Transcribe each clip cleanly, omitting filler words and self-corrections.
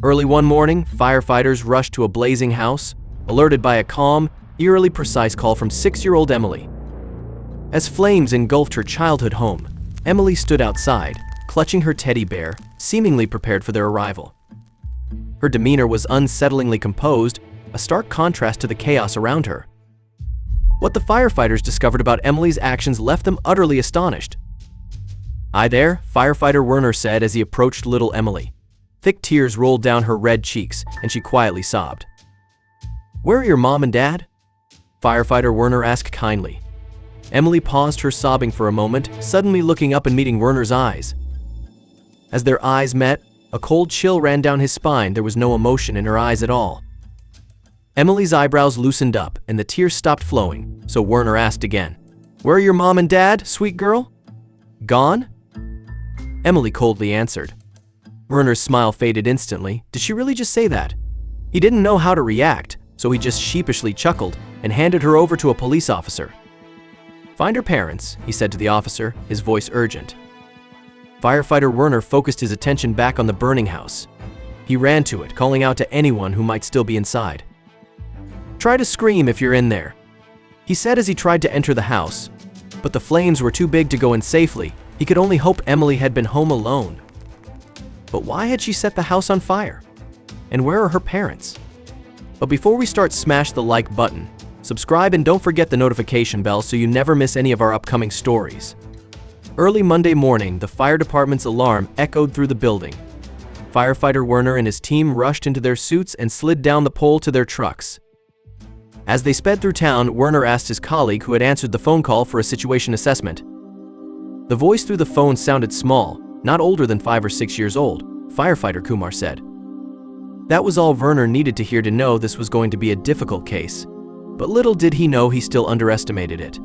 Early one morning, firefighters rushed to a blazing house, alerted by a calm, eerily precise call from 6-year-old Emily. As flames engulfed her childhood home, Emily stood outside, clutching her teddy bear, seemingly prepared for their arrival. Her demeanor was unsettlingly composed, a stark contrast to the chaos around her. What the firefighters discovered about Emily's actions left them utterly astonished. "Hi there," firefighter Werner said as he approached little Emily. Thick tears rolled down her red cheeks, and she quietly sobbed. "Where are your mom and dad?" Firefighter Werner asked kindly. Emily paused her sobbing for a moment, suddenly looking up and meeting Werner's eyes. As their eyes met, a cold chill ran down his spine. There was no emotion in her eyes at all. Emily's eyebrows loosened up, and the tears stopped flowing, so Werner asked again, "Where are your mom and dad, sweet girl?" "Gone?" Emily coldly answered. Werner's smile faded instantly. Did she really just say that? He didn't know how to react, so he just sheepishly chuckled and handed her over to a police officer. "Find her parents," he said to the officer, his voice urgent. Firefighter Werner focused his attention back on the burning house. He ran to it, calling out to anyone who might still be inside. "Try to scream if you're in there," he said as he tried to enter the house. But the flames were too big to go in safely. He could only hope Emily had been home alone. But why had she set the house on fire? And where are her parents? But before we start, smash the like button, subscribe, and don't forget the notification bell so you never miss any of our upcoming stories. Early Monday morning, the fire department's alarm echoed through the building. Firefighter Werner and his team rushed into their suits and slid down the pole to their trucks. As they sped through town, Werner asked his colleague who had answered the phone call for a situation assessment. The voice through the phone sounded small, not older than 5 or 6 years old, Firefighter Kumar said. That was all Werner needed to hear to know this was going to be a difficult case, but little did he know he still underestimated it.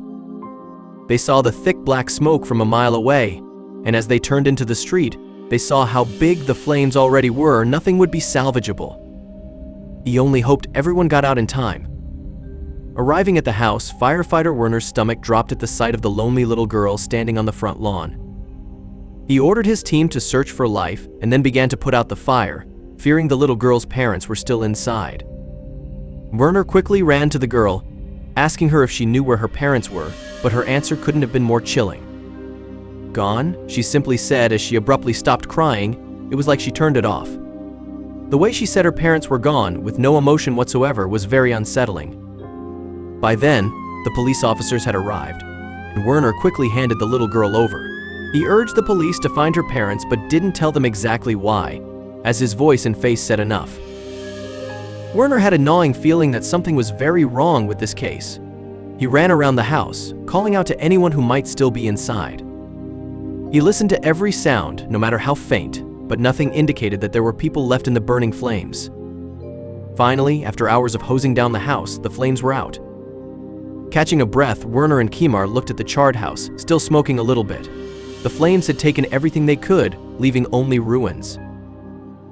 They saw the thick black smoke from a mile away, and as they turned into the street, they saw how big the flames already were. Nothing would be salvageable. He only hoped everyone got out in time. Arriving at the house, Firefighter Werner's stomach dropped at the sight of the lonely little girl standing on the front lawn. He ordered his team to search for life and then began to put out the fire, fearing the little girl's parents were still inside. Werner quickly ran to the girl, asking her if she knew where her parents were, but her answer couldn't have been more chilling. "Gone?" she simply said as she abruptly stopped crying. It was like she turned it off. The way she said her parents were gone, with no emotion whatsoever, was very unsettling. By then, the police officers had arrived, and Werner quickly handed the little girl over. He urged the police to find her parents but didn't tell them exactly why, as his voice and face said enough. Werner had a gnawing feeling that something was very wrong with this case. He ran around the house, calling out to anyone who might still be inside. He listened to every sound, no matter how faint, but nothing indicated that there were people left in the burning flames. Finally, after hours of hosing down the house, the flames were out. Catching a breath, Werner and Kumar looked at the charred house, still smoking a little bit. The flames had taken everything they could, leaving only ruins.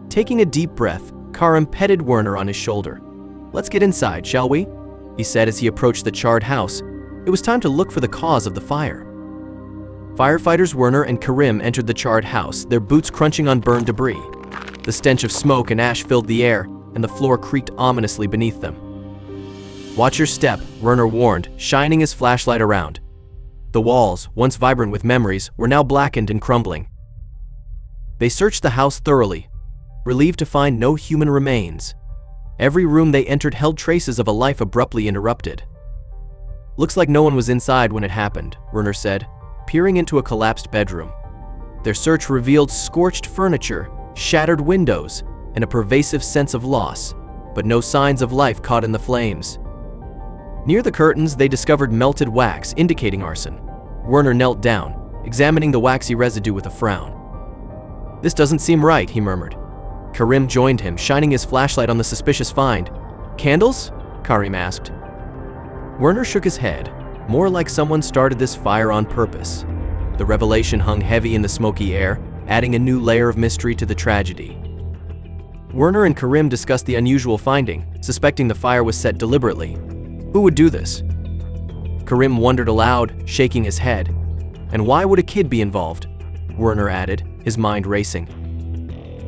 Taking a deep breath, Karim petted Werner on his shoulder. "Let's get inside, shall we?" he said as he approached the charred house. It was time to look for the cause of the fire. Firefighters Werner and Karim entered the charred house, their boots crunching on burned debris. The stench of smoke and ash filled the air, and the floor creaked ominously beneath them. "Watch your step," Werner warned, shining his flashlight around. The walls, once vibrant with memories, were now blackened and crumbling. They searched the house thoroughly, relieved to find no human remains. Every room they entered held traces of a life abruptly interrupted. "Looks like no one was inside when it happened," Werner said, peering into a collapsed bedroom. Their search revealed scorched furniture, shattered windows, and a pervasive sense of loss, but no signs of life caught in the flames. Near the curtains, they discovered melted wax, indicating arson. Werner knelt down, examining the waxy residue with a frown. "This doesn't seem right," he murmured. Karim joined him, shining his flashlight on the suspicious find. "Candles?" Karim asked. Werner shook his head, more like someone started this fire on purpose. The revelation hung heavy in the smoky air, adding a new layer of mystery to the tragedy. Werner and Karim discussed the unusual finding, suspecting the fire was set deliberately. Who would do this? Karim wondered aloud, shaking his head. And why would a kid be involved? Werner added, his mind racing.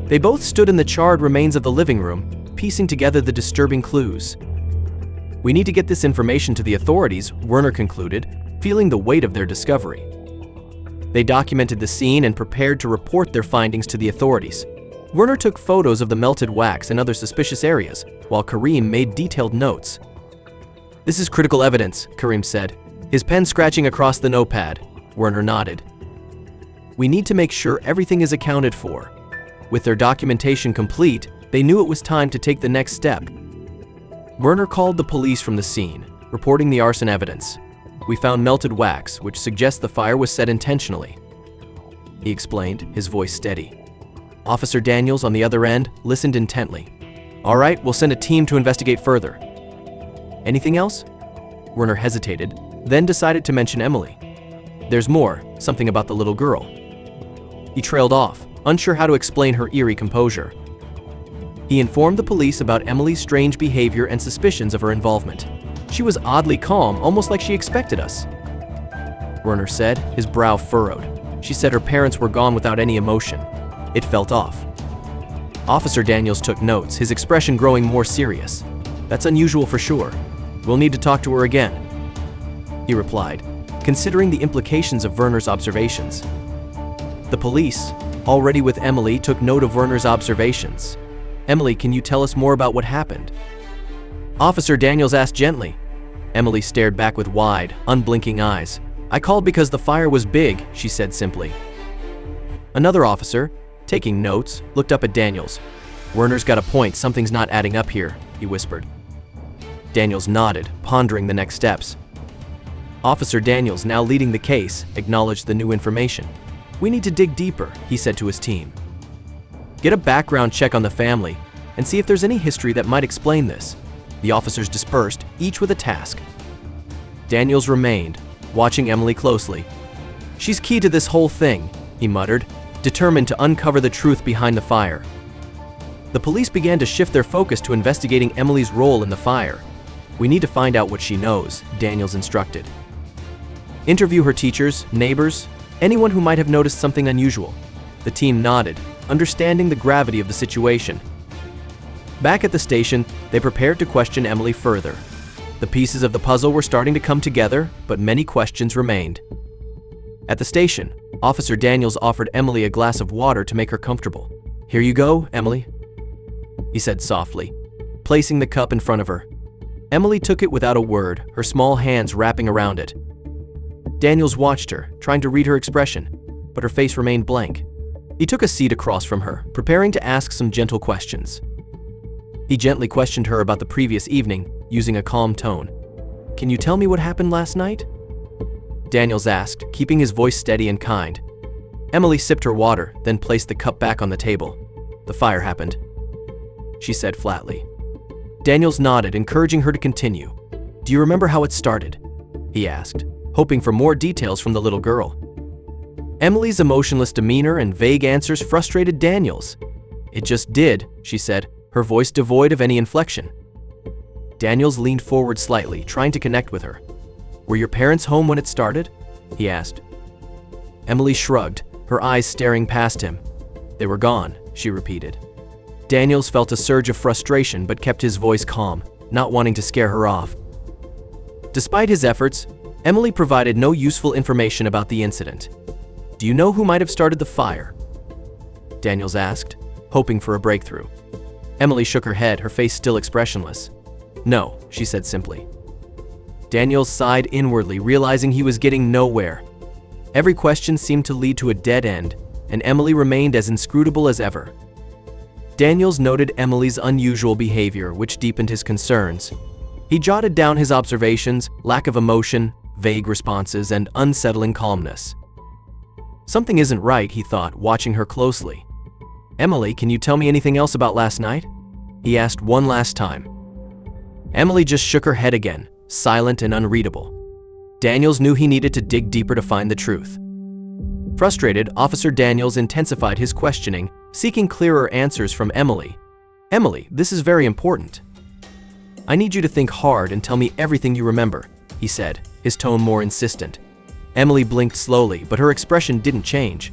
They both stood in the charred remains of the living room, piecing together the disturbing clues. "We need to get this information to the authorities," Werner concluded, feeling the weight of their discovery. They documented the scene and prepared to report their findings to the authorities. Werner took photos of the melted wax and other suspicious areas, while Karim made detailed notes. "This is critical evidence," Karim said, his pen scratching across the notepad. Werner nodded. "We need to make sure everything is accounted for." With their documentation complete, they knew it was time to take the next step. Werner called the police from the scene, reporting the arson evidence. "We found melted wax, which suggests the fire was set intentionally," he explained, his voice steady. Officer Daniels, on the other end, listened intently. "All right, we'll send a team to investigate further." "Anything else?" Werner hesitated, then decided to mention Emily. "There's more, something about the little girl." He trailed off, unsure how to explain her eerie composure. He informed the police about Emily's strange behavior and suspicions of her involvement. "She was oddly calm, almost like she expected us," Werner said, his brow furrowed. "She said her parents were gone without any emotion. It felt off." Officer Daniels took notes, his expression growing more serious. "That's unusual for sure. We'll need to talk to her again," he replied, considering the implications of Werner's observations. The police, already with Emily, took note of Werner's observations. "Emily, can you tell us more about what happened?" Officer Daniels asked gently. Emily stared back with wide, unblinking eyes. "I called because the fire was big," she said simply. Another officer, taking notes, looked up at Daniels. "Werner's got a point, something's not adding up here," he whispered. Daniels nodded, pondering the next steps. Officer Daniels, now leading the case, acknowledged the new information. "We need to dig deeper," he said to his team. "Get a background check on the family and see if there's any history that might explain this." The officers dispersed, each with a task. Daniels remained, watching Emily closely. "She's key to this whole thing," he muttered, determined to uncover the truth behind the fire. The police began to shift their focus to investigating Emily's role in the fire. "We need to find out what she knows," Daniels instructed. "Interview her teachers, neighbors, anyone who might have noticed something unusual." The team nodded, understanding the gravity of the situation. Back at the station, they prepared to question Emily further. The pieces of the puzzle were starting to come together, but many questions remained. At the station, Officer Daniels offered Emily a glass of water to make her comfortable. "Here you go, Emily," he said softly, placing the cup in front of her. Emily took it without a word, her small hands wrapping around it. Daniels watched her, trying to read her expression, but her face remained blank. He took a seat across from her, preparing to ask some gentle questions. He gently questioned her about the previous evening, using a calm tone. "Can you tell me what happened last night?" Daniels asked, keeping his voice steady and kind. Emily sipped her water, then placed the cup back on the table. "The fire happened," she said flatly. Daniels nodded, encouraging her to continue. "Do you remember how it started?" he asked, hoping for more details from the little girl. Emily's emotionless demeanor and vague answers frustrated Daniels. "It just did," she said, her voice devoid of any inflection. Daniels leaned forward slightly, trying to connect with her. "Were your parents home when it started?" he asked. Emily shrugged, her eyes staring past him. "They were gone," she repeated. Daniels felt a surge of frustration but kept his voice calm, not wanting to scare her off. Despite his efforts, Emily provided no useful information about the incident. "Do you know who might have started the fire?" Daniels asked, hoping for a breakthrough. Emily shook her head, her face still expressionless. "No," she said simply. Daniels sighed inwardly, realizing he was getting nowhere. Every question seemed to lead to a dead end, and Emily remained as inscrutable as ever. Daniels noted Emily's unusual behavior, which deepened his concerns. He jotted down his observations: lack of emotion, vague responses, and unsettling calmness. Something isn't right, he thought, watching her closely. "Emily, can you tell me anything else about last night?" he asked one last time. Emily just shook her head again, silent and unreadable. Daniels knew he needed to dig deeper to find the truth. Frustrated, Officer Daniels intensified his questioning, seeking clearer answers from Emily. "Emily, this is very important. I need you to think hard and tell me everything you remember," he said, his tone more insistent. Emily blinked slowly, but her expression didn't change.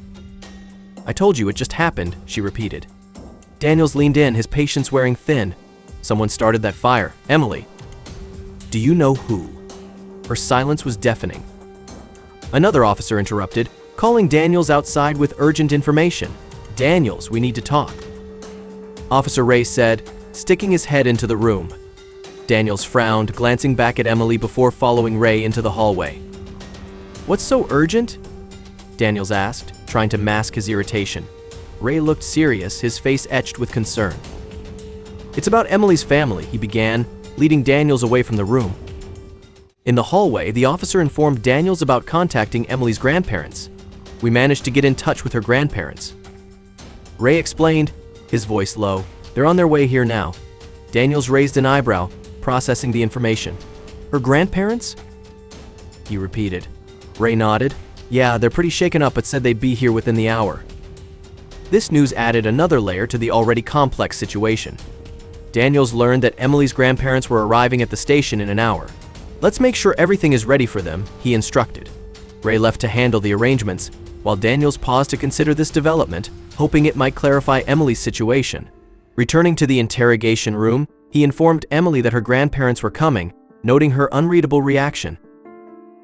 "I told you it just happened," she repeated. Daniels leaned in, his patience wearing thin. Someone started that fire. Emily. Do you know who? Her silence was deafening. Another officer interrupted, calling Daniels outside with urgent information. Daniels, we need to talk. Officer Ray said, sticking his head into the room. Daniels frowned, glancing back at Emily before following Ray into the hallway. What's so urgent? Daniels asked, trying to mask his irritation. Ray looked serious, his face etched with concern. It's about Emily's family, he began, leading Daniels away from the room. In the hallway, the officer informed Daniels about contacting Emily's grandparents. We managed to get in touch with her grandparents. Ray explained, his voice low. They're on their way here now. Daniels raised an eyebrow, processing the information. Her grandparents? He repeated. Ray nodded. Yeah, they're pretty shaken up but said they'd be here within the hour. This news added another layer to the already complex situation. Daniels learned that Emily's grandparents were arriving at the station in an hour. Let's make sure everything is ready for them, he instructed. Ray left to handle the arrangements, while Daniels paused to consider this development, hoping it might clarify Emily's situation. Returning to the interrogation room, he informed Emily that her grandparents were coming, noting her unreadable reaction.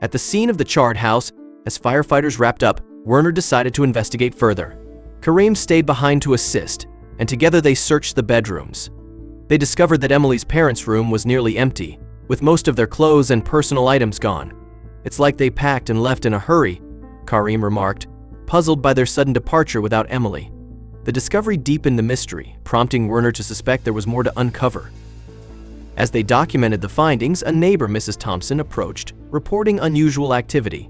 At the scene of the charred house, as firefighters wrapped up, Werner decided to investigate further. Kareem stayed behind to assist, and together they searched the bedrooms. They discovered that Emily's parents' room was nearly empty, with most of their clothes and personal items gone. It's like they packed and left in a hurry, Kareem remarked, puzzled by their sudden departure without Emily. The discovery deepened the mystery, prompting Werner to suspect there was more to uncover. As they documented the findings, a neighbor, Mrs. Thompson, approached, reporting unusual activity.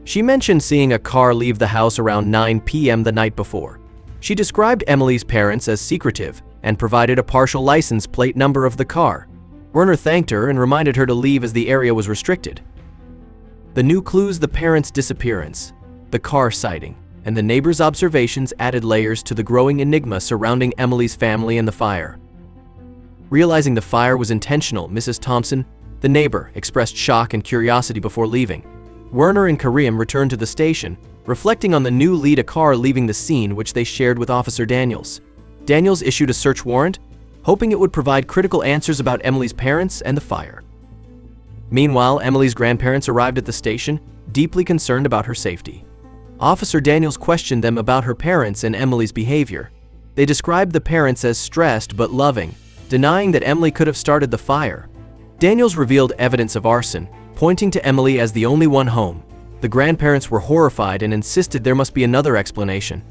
She mentioned seeing a car leave the house around 9 p.m. the night before. She described Emily's parents as secretive and provided a partial license plate number of the car. Werner thanked her and reminded her to leave as the area was restricted. The new clues, the parents' disappearance, the car sighting, and the neighbor's observations added layers to the growing enigma surrounding Emily's family and the fire. Realizing the fire was intentional, Mrs. Thompson, the neighbor, expressed shock and curiosity before leaving. Werner and Kareem returned to the station, reflecting on the new lead, a car leaving the scene, which they shared with Officer Daniels. Daniels issued a search warrant, hoping it would provide critical answers about Emily's parents and the fire. Meanwhile, Emily's grandparents arrived at the station, deeply concerned about her safety. Officer Daniels questioned them about her parents and Emily's behavior. They described the parents as stressed but loving, denying that Emily could have started the fire. Daniels revealed evidence of arson, pointing to Emily as the only one home. The grandparents were horrified and insisted there must be another explanation.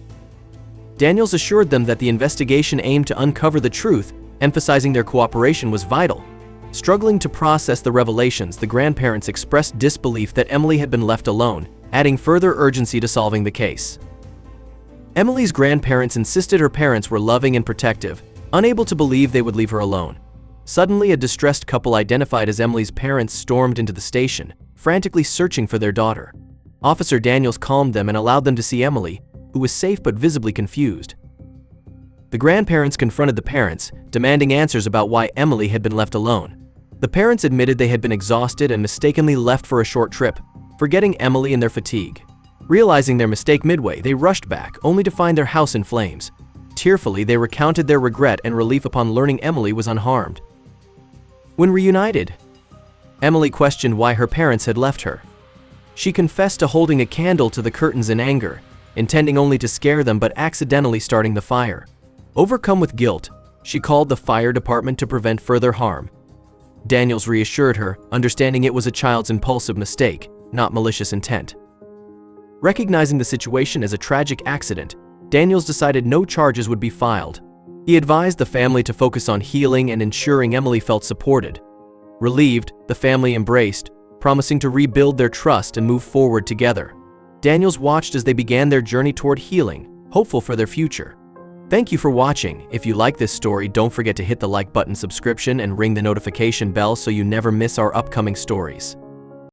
Daniels assured them that the investigation aimed to uncover the truth, emphasizing their cooperation was vital. Struggling to process the revelations, the grandparents expressed disbelief that Emily had been left alone, adding further urgency to solving the case. Emily's grandparents insisted her parents were loving and protective, unable to believe they would leave her alone. Suddenly, a distressed couple identified as Emily's parents stormed into the station, frantically searching for their daughter. Officer Daniels calmed them and allowed them to see Emily, who was safe but visibly confused. The grandparents confronted the parents, demanding answers about why Emily had been left alone. The parents admitted they had been exhausted and mistakenly left for a short trip, forgetting Emily in their fatigue. Realizing their mistake midway, they rushed back, only to find their house in flames. Tearfully, they recounted their regret and relief upon learning Emily was unharmed. When reunited, Emily questioned why her parents had left her. She confessed to holding a candle to the curtains in anger, intending only to scare them but accidentally starting the fire. Overcome with guilt, she called the fire department to prevent further harm. Daniels reassured her, understanding it was a child's impulsive mistake, not malicious intent. Recognizing the situation as a tragic accident, Daniels decided no charges would be filed. He advised the family to focus on healing and ensuring Emily felt supported. Relieved, the family embraced, promising to rebuild their trust and move forward together. Daniels watched as they began their journey toward healing, hopeful for their future. Thank you for watching. If you like this story, don't forget to hit the like button, subscription, and ring the notification bell so you never miss our upcoming stories.